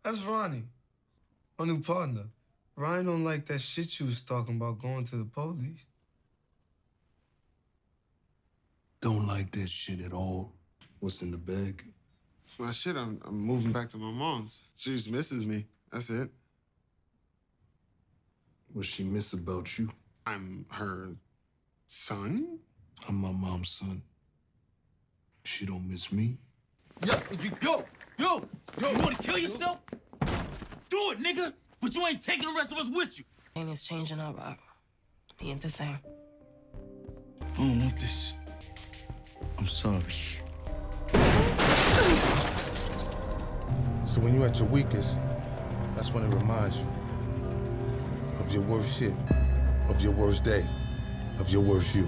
That's Ronnie, my new partner. Ryan don't like that shit you was talking about going to the police. Don't like that shit at all. What's in the bag? Well, shit, I'm moving back to my mom's. She just misses me. That's it. What she miss about you? I'm her son? I'm my mom's son. She don't miss me. Yo! You wanna kill yourself? Do it, nigga! But you ain't taking the rest of us with you. And it's changing up, Rob. He ain't the same. I don't want this. I'm sorry. So when you're at your weakest, that's when it reminds you of your worst shit, of your worst day, of your worst you.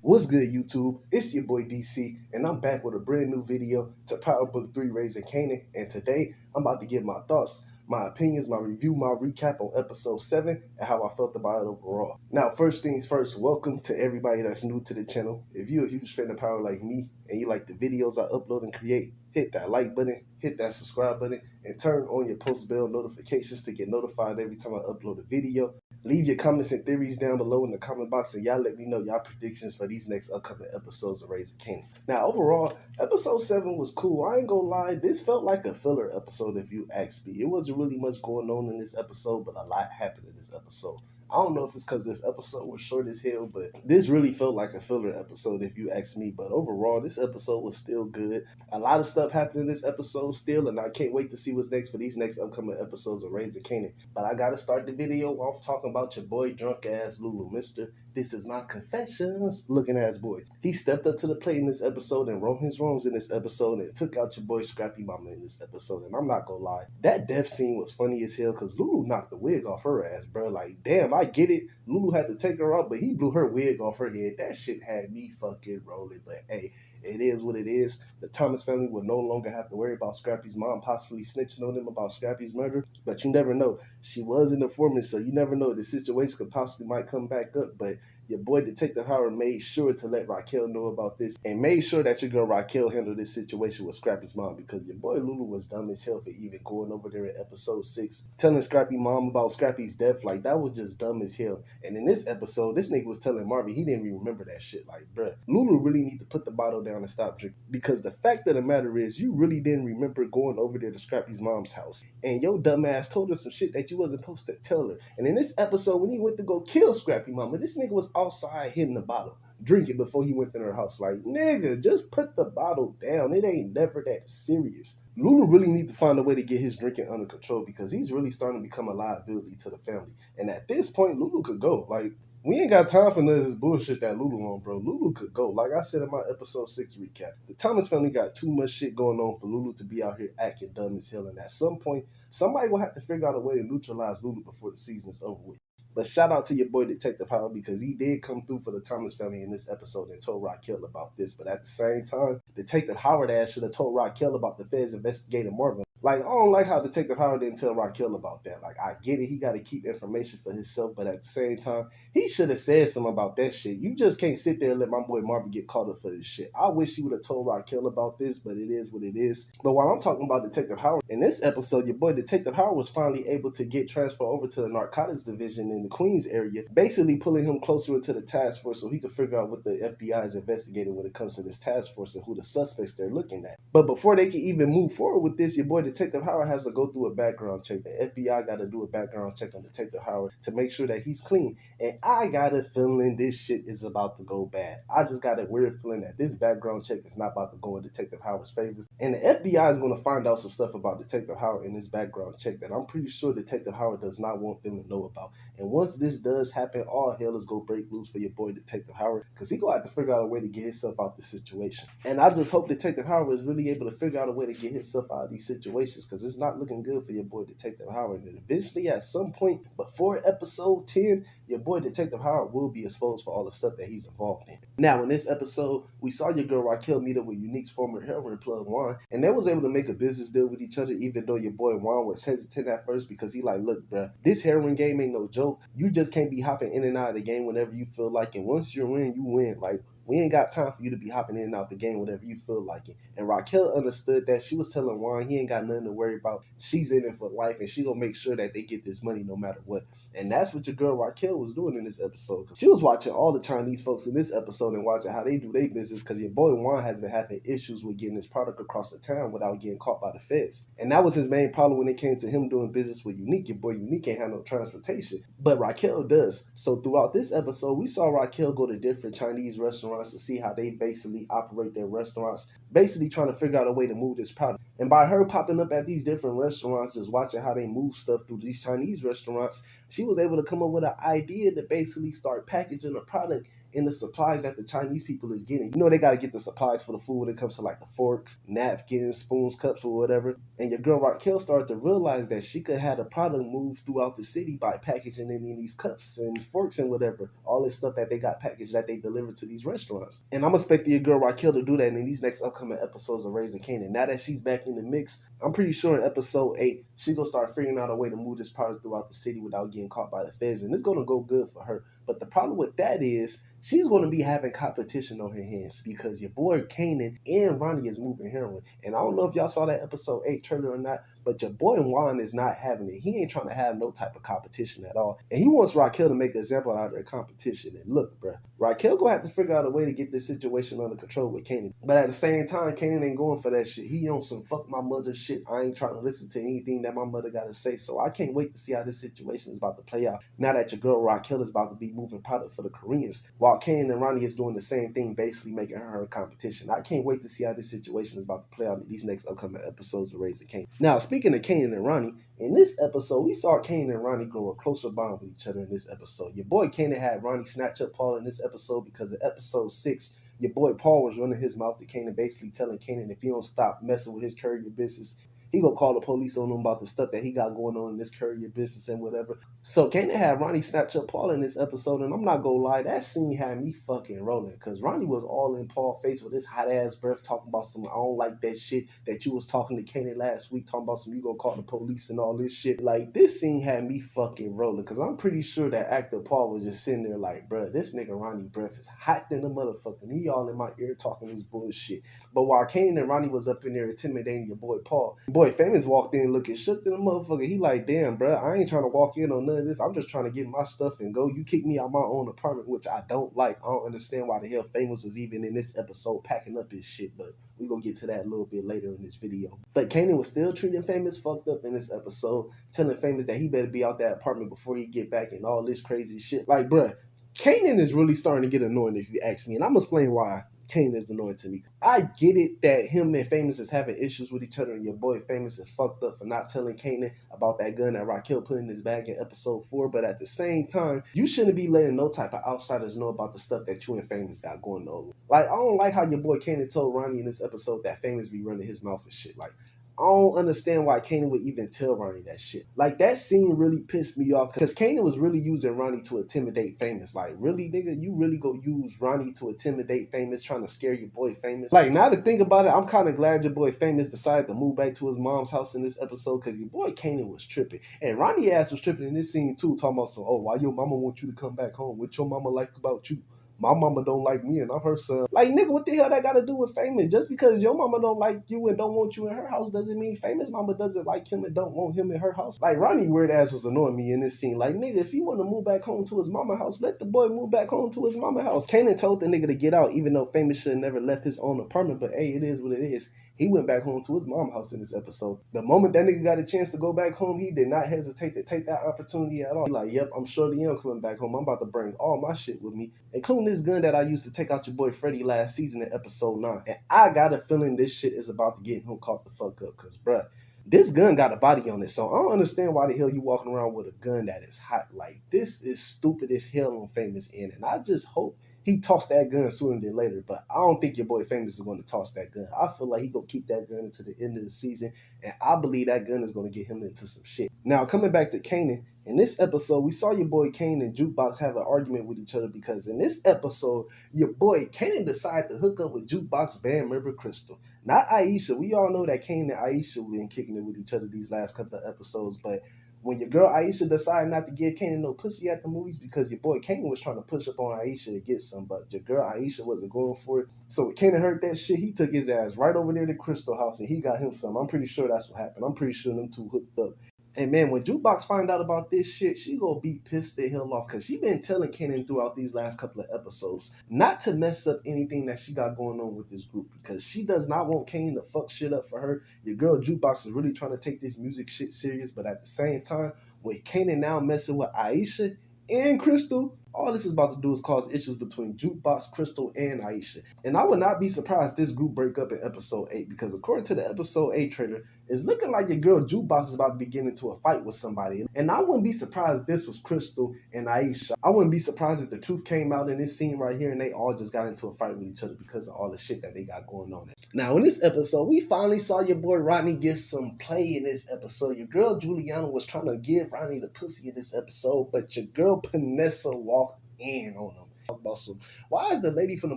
What's good, YouTube? It's your boy DC, and I'm back with a brand new video to Power Book 3 Raising Kanan, and today I'm about to give my thoughts, my opinions, my review, my recap on episode 7, and how I felt about it overall. Now, first things first, welcome to everybody that's new to the channel. If you're a huge fan of Power like me, and you like the videos I upload and create, hit that like button, hit that subscribe button, and turn on your post bell notifications to get notified every time I upload a video. Leave your comments and theories down below in the comment box, and y'all let me know y'all predictions for these next upcoming episodes of Raising Kanan. Now, overall, episode 7 was cool. I ain't gonna lie, this felt like a filler episode if you ask me. It wasn't really much going on in this episode, but a lot happened in this episode. I don't know if it's because this episode was short as hell, but this really felt like a filler episode if you ask me. But overall, this episode was still good. A lot of stuff happened in this episode still, and I can't wait to see what's next for these next upcoming episodes of Raising Kanan. But I gotta start the video off talking about your boy drunk ass Lulu, Mr. This is not confessions looking ass boy. He stepped up to the plate in this episode and wrote his wrongs in this episode and took out your boy Scrappy Mama in this episode. And I'm not gonna lie, that death scene was funny as hell because Lulu knocked the wig off her ass, bro. Like, damn, I get it. Lulu had to take her out, but he blew her wig off her head. That shit had me fucking rolling. But hey, it is what it is. The Thomas family will no longer have to worry about Scrappy's mom possibly snitching on them about Scrappy's murder. But you never know. She was an informant, so you never know. The situation could possibly might come back up. But your boy Detective Howard made sure to let Raquel know about this and made sure that your girl Raquel handled this situation with Scrappy's mom, because your boy Lulu was dumb as hell for even going over there in episode 6 telling Scrappy mom about Scrappy's death. Like, that was just dumb as hell. And in this episode, this nigga was telling Marvin he didn't even remember that shit. Like, bruh, Lulu really need to put the bottle down and stop drinking, because the fact of the matter is you really didn't remember going over there to Scrappy's mom's house, and your dumb ass told her some shit that you wasn't supposed to tell her. And in this episode, when he went to go kill Scrappy mama, this nigga was outside hitting the bottle, drinking before he went in her house. Like, nigga, just put the bottle down. It ain't never that serious. Lulu really need to find a way to get his drinking under control, because he's really starting to become a liability to the family. And at this point, Lulu could go. Like, we ain't got time for none of this bullshit that Lulu on, bro. Lulu could go. Like I said in my episode 6 recap, the Thomas family got too much shit going on for Lulu to be out here acting dumb as hell. And at some point, somebody will have to figure out a way to neutralize Lulu before the season is over with. But shout out to your boy Detective Howard, because he did come through for the Thomas family in this episode and told Raquel about this. But at the same time, Detective Howard ass should have told Raquel about the feds investigating Marvin. Like, I don't like how Detective Howard didn't tell Raquel about that. Like, I get it, he got to keep information for himself, but at the same time, he should have said something about that shit. You just can't sit there and let my boy Marvin get caught up for this shit. I wish he would have told Raquel about this, but it is what it is. But while I'm talking about Detective Howard, in this episode, your boy Detective Howard was finally able to get transferred over to the narcotics division in the Queens area, basically pulling him closer into the task force so he could figure out what the FBI is investigating when it comes to this task force and who the suspects they're looking at. But before they can even move forward with this, your boy Detective Howard has to go through a background check. The FBI got to do a background check on Detective Howard to make sure that he's clean. And I got a feeling this shit is about to go bad. I just got a weird feeling that this background check is not about to go in Detective Howard's favor. And the FBI is going to find out some stuff about Detective Howard in this background check that I'm pretty sure Detective Howard does not want them to know about. And once this does happen, all hell is going to break loose for your boy Detective Howard, because he going to have to figure out a way to get himself out the situation. And I just hope Detective Howard is really able to figure out a way to get himself out of these situations, because it's not looking good for your boy Detective Howard. And eventually, at some point before episode 10, your boy Detective Howard will be exposed for all the stuff that he's involved in. Now, in this episode, we saw your girl Raquel meet up with Unique's former heroin plug Juan, and they was able to make a business deal with each other, even though your boy Juan was hesitant at first, because he like, look, bruh, this heroin game ain't no joke. You just can't be hopping in and out of the game whenever you feel like it. Once you're in, you win. Like, We ain't got time for you to be hopping in and out the game whenever you feel like it. And Raquel understood that. She was telling Juan he ain't got nothing to worry about. She's in it for life, and she gonna make sure that they get this money no matter what. And that's what your girl Raquel was doing in this episode. She was watching all the Chinese folks in this episode and watching how they do their business, because your boy Juan has been having issues with getting his product across the town without getting caught by the feds. And that was his main problem when it came to him doing business with Unique. Your boy Unique ain't have no transportation, but Raquel does. So throughout this episode, we saw Raquel go to different Chinese restaurants to see how they basically operate their restaurants, basically trying to figure out a way to move this product. And by her popping up at these different restaurants, just watching how they move stuff through these Chinese restaurants, she was able to come up with an idea to basically start packaging a product in the supplies that the Chinese people is getting. You know they got to get the supplies for the food when it comes to like the forks, napkins, spoons, cups, or whatever. And your girl Raquel started to realize that she could have the product move throughout the city by packaging it in these cups and forks and whatever. All this stuff that they got packaged that they delivered to these restaurants. And I'm expecting your girl Raquel to do that in these next upcoming episodes of Raising Kanan. Now that she's back in the mix, I'm pretty sure in episode 8, she gonna start figuring out a way to move this product throughout the city without getting caught by the feds. And it's gonna go good for her. But the problem with that is she's going to be having competition on her hands, because your boy Kanan and Ronnie is moving heroin. And I don't know if y'all saw that episode 8 trailer or not, but your boy Juan is not having it. He ain't trying to have no type of competition at all. And he wants Raquel to make an example out of their competition. And look, bruh, Raquel going to have to figure out a way to get this situation under control with Kanan. But at the same time, Kanan ain't going for that shit. He on some fuck my mother shit. I ain't trying to listen to anything that my mother got to say. So I can't wait to see how this situation is about to play out. Now that your girl Raquel is about to be moving product for the Koreans, while Kanan and Ronnie is doing the same thing, basically making her competition. I can't wait to see how this situation is about to play out in these next upcoming episodes of Raising Kanan. Now, speaking of Kanan and Ronnie, in this episode, we saw Kanan and Ronnie grow a closer bond with each other in this episode. Your boy Kanan had Ronnie snatch up Paul in this episode because in episode 6, your boy Paul was running his mouth to Kanan, basically telling Kanan if he don't stop messing with his courier business, he gonna call the police on him about the stuff that he got going on in this courier business and whatever. So Kanan had Ronnie snatch up Paul in this episode, and I'm not gonna lie, that scene had me fucking rolling, because Ronnie was all in Paul's face with his hot ass breath, talking about some I don't like that shit that you was talking to Kanan last week, talking about some you gonna call the police and all this shit. Like, this scene had me fucking rolling, because I'm pretty sure that actor Paul was just sitting there like, bruh, this nigga Ronnie breath is hot than a motherfucker, and he all in my ear talking this bullshit. But while Kanan and Ronnie was up in there intimidating your boy Paul, Boy Famous walked in looking shook than a motherfucker. He like, damn, bro, I ain't trying to walk in on none of this. I'm just trying to get my stuff and go. You kick me out my own apartment, which I don't like. I don't understand why the hell Famous was even in this episode packing up his shit, but we gonna get to that a little bit later in this video. But Kanan was still treating Famous fucked up in this episode, telling Famous that he better be out that apartment before he get back and all this crazy shit. Like, bruh, Kanan is really starting to get annoying if you ask me, and I'm gonna explain why Kanan is annoying to me. I get it that him and Famous is having issues with each other, and your boy Famous is fucked up for not telling Kanan about that gun that Raquel put in his bag in episode 4, but at the same time, you shouldn't be letting no type of outsiders know about the stuff that you and Famous got going on. Like, I don't like how your boy Kanan told Ronnie in this episode that Famous be running his mouth and shit. Like, I don't understand why Kanan would even tell Ronnie that shit. Like, that scene really pissed me off, because Kanan was really using Ronnie to intimidate Famous. Like, really, nigga? You really go use Ronnie to intimidate Famous, trying to scare your boy Famous? Like, now to think about it, I'm kind of glad your boy Famous decided to move back to his mom's house in this episode, because your boy Kanan was tripping. And Ronnie ass was tripping in this scene too, talking about some, oh, why your mama want you to come back home? What your mama like about you? My mama don't like me and I'm her son. Like, nigga, what the hell that got to do with Famous? Just because your mama don't like you and don't want you in her house doesn't mean Famous mama doesn't like him and don't want him in her house. Like, Ronnie weird ass was annoying me in this scene. Like, nigga, if he want to move back home to his mama house, let the boy move back home to his mama house. Kanan told the nigga to get out, even though Famous should have never left his own apartment. But hey, it is what it is. He went back home to his mama house in this episode. The moment that nigga got a chance to go back home, he did not hesitate to take that opportunity at all. He like, yep, I'm surely am coming back home. I'm about to bring all my shit with me, including this gun that I used to take out your boy Freddie last season in episode 9. And I got a feeling this shit is about to get him caught the fuck up, because, bruh, this gun got a body on it, so I don't understand why the hell you walking around with a gun that is hot. Like, this is stupid as hell on Famous end, and I just hope he tossed that gun sooner than later, but I don't think your boy Famous is going to toss that gun. I feel like he going to keep that gun until the end of the season, and I believe that gun is going to get him into some shit. Now, coming back to Kanan, in this episode, we saw your boy Kanan Jukebox have an argument with each other, because in this episode, your boy Kanan decided to hook up with Jukebox band member Crystal. Not Aisha. We all know that Kanan and Aisha have been kicking it with each other these last couple of episodes, but When your girl Aisha decided not to give Kanan no pussy at the movies because your boy Kanan was trying to push up on Aisha to get some, but your girl Aisha wasn't going for it. So when Kanan heard that shit, he took his ass right over there to Crystal House and he got him some. I'm pretty sure that's what happened. I'm pretty sure them two hooked up. And man, when Jukebox find out about this shit, she gonna be pissed the hell off because she been telling Kanan throughout these last couple of episodes not to mess up anything that she got going on with this group because she does not want Kanan to fuck shit up for her. Your girl Jukebox is really trying to take this music shit serious, but at the same time, with Kanan now messing with Aisha and Crystal, all this is about to do is cause issues between Jukebox, Crystal, and Aisha. And I would not be surprised this group break up in episode 8 because according to the episode 8 trailer, it's looking like your girl Jukebox is about to be getting into a fight with somebody. And I wouldn't be surprised if this was Crystal and Aisha. I wouldn't be surprised if the truth came out in this scene right here and they all just got into a fight with each other because of all the shit that they got going on. Now, in this episode, we finally saw your boy Rodney get some play in this episode. Your girl Juliana was trying to give Rodney the pussy in this episode, but your girl Panessa walked in on him. About some, why is the lady from the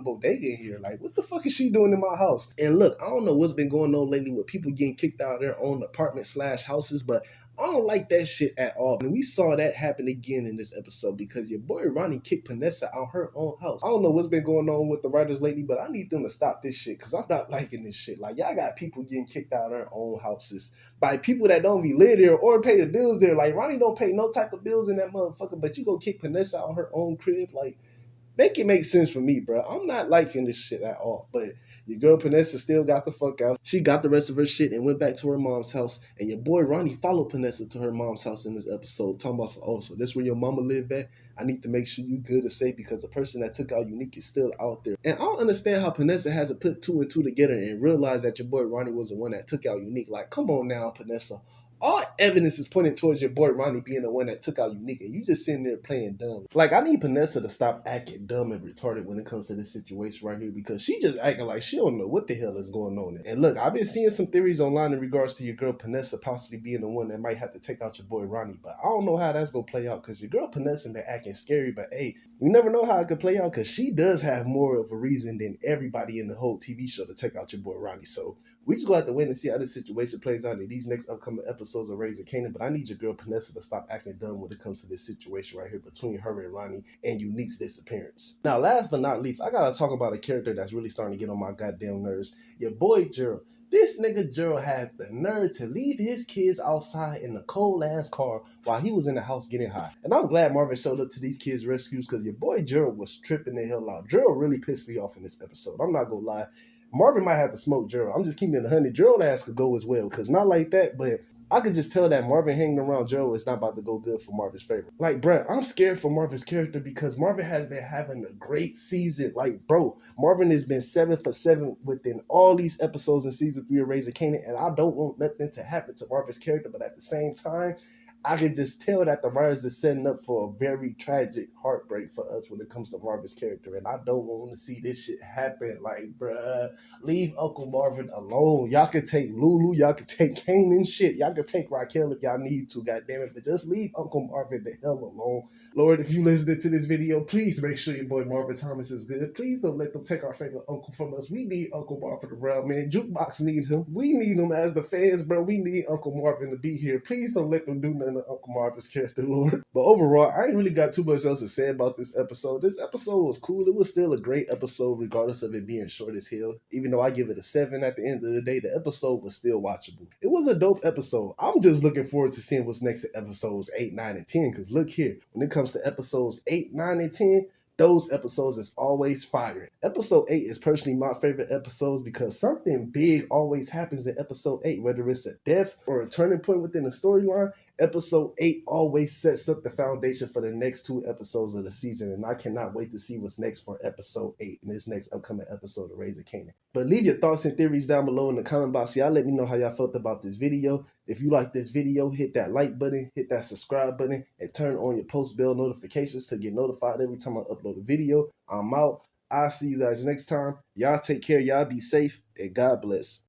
bodega in here? Like, what the fuck is she doing in my house? And look, I don't know what's been going on lately with people getting kicked out of their own apartment/houses, but I don't like that shit at all. And we saw that happen again in this episode because your boy Ronnie kicked Panessa out her own house. I don't know what's been going on with the writers lately, but I need them to stop this shit because I'm not liking this shit. Like, y'all got people getting kicked out of their own houses by people that don't be live there or pay the bills there. Like, Ronnie don't pay no type of bills in that motherfucker, but you go kick Panessa out her own crib. Like, make it make sense for me, bro. I'm not liking this shit at all. But your girl Panessa still got the fuck out. She got the rest of her shit and went back to her mom's house. And your boy Ronnie followed Panessa to her mom's house in this episode, talking about, oh, so that's where your mama live at? I need to make sure you good and safe because the person that took out Unique is still out there. And I don't understand how Panessa hasn't put 2 and 2 together and realized that your boy Ronnie was the one that took out Unique. Like, come on now, Panessa. All evidence is pointing towards your boy Ronnie being the one that took out Unique, and you just sitting there playing dumb. Like, I need Panessa to stop acting dumb and retarded when it comes to this situation right here because she just acting like she don't know what the hell is going on. And look, I've been seeing some theories online in regards to your girl Panessa possibly being the one that might have to take out your boy Ronnie, but I don't know how that's going to play out because your girl Panessa been acting scary, but hey, you never know how it could play out because she does have more of a reason than everybody in the whole TV show to take out your boy Ronnie. So we just go have to wait and see how this situation plays out in these next upcoming episodes of Raising Kanan. But I need your girl Panessa to stop acting dumb when it comes to this situation right here between her and Ronnie and Unique's disappearance. Now, last but not least, I gotta talk about a character that's really starting to get on my goddamn nerves. Your boy Gerald. This nigga Gerald had the nerve to leave his kids outside in a cold ass car while he was in the house getting high. And I'm glad Marvin showed up to these kids' rescues because your boy Gerald was tripping the hell out. Gerald really pissed me off in this episode. I'm not gonna lie. Marvin might have to smoke Gerald. I'm just keeping it 100. Gerald ass could go as well, because not like that, but I could just tell that Marvin hanging around Gerald is not about to go good for Marvin's favor. Like, bruh, I'm scared for Marvin's character because Marvin has been having a great season. Like, bro, Marvin has been 7 for 7 within all these episodes in season 3 of Raising Kanan, and I don't want nothing to happen to Marvin's character, but at the same time, I can just tell that the writers are setting up for a very tragic heartbreak for us when it comes to Marvin's character. And I don't want to see this shit happen. Like, bruh, leave Uncle Marvin alone. Y'all can take Lulu. Y'all can take Kanan shit. Y'all can take Raquel if y'all need to, goddammit. But just leave Uncle Marvin the hell alone. Lord, if you listening to this video, please make sure your boy Marvin Thomas is good. Please don't let them take our favorite uncle from us. We need Uncle Marvin around, man. Jukebox need him. We need him as the fans, bro. We need Uncle Marvin to be here. Please don't let them do nothing to Uncle Marvin's character, Lord. But overall, I ain't really got too much else to say about this episode. This episode was cool. It was still a great episode, regardless of it being short as hell. Even though I give it a 7 at the end of the day, the episode was still watchable. It was a dope episode. I'm just looking forward to seeing what's next to episodes 8, 9, and 10. Because look here, when it comes to episodes 8, 9, and 10, those episodes is always fire. Episode 8 is personally my favorite episodes because something big always happens in episode 8, whether it's a death or a turning point within the storyline. Episode 8 always sets up the foundation for the next 2 episodes of the season, and I cannot wait to see what's next for episode 8 in this next upcoming episode of Raising Kanan. But leave your thoughts and theories down below in the comment box. Y'all let me know how y'all felt about this video. If you like this video, hit that like button, hit that subscribe button, and turn on your post bell notifications to get notified every time I upload a video. I'm out. I'll see you guys next time. Y'all take care. Y'all be safe, and God bless.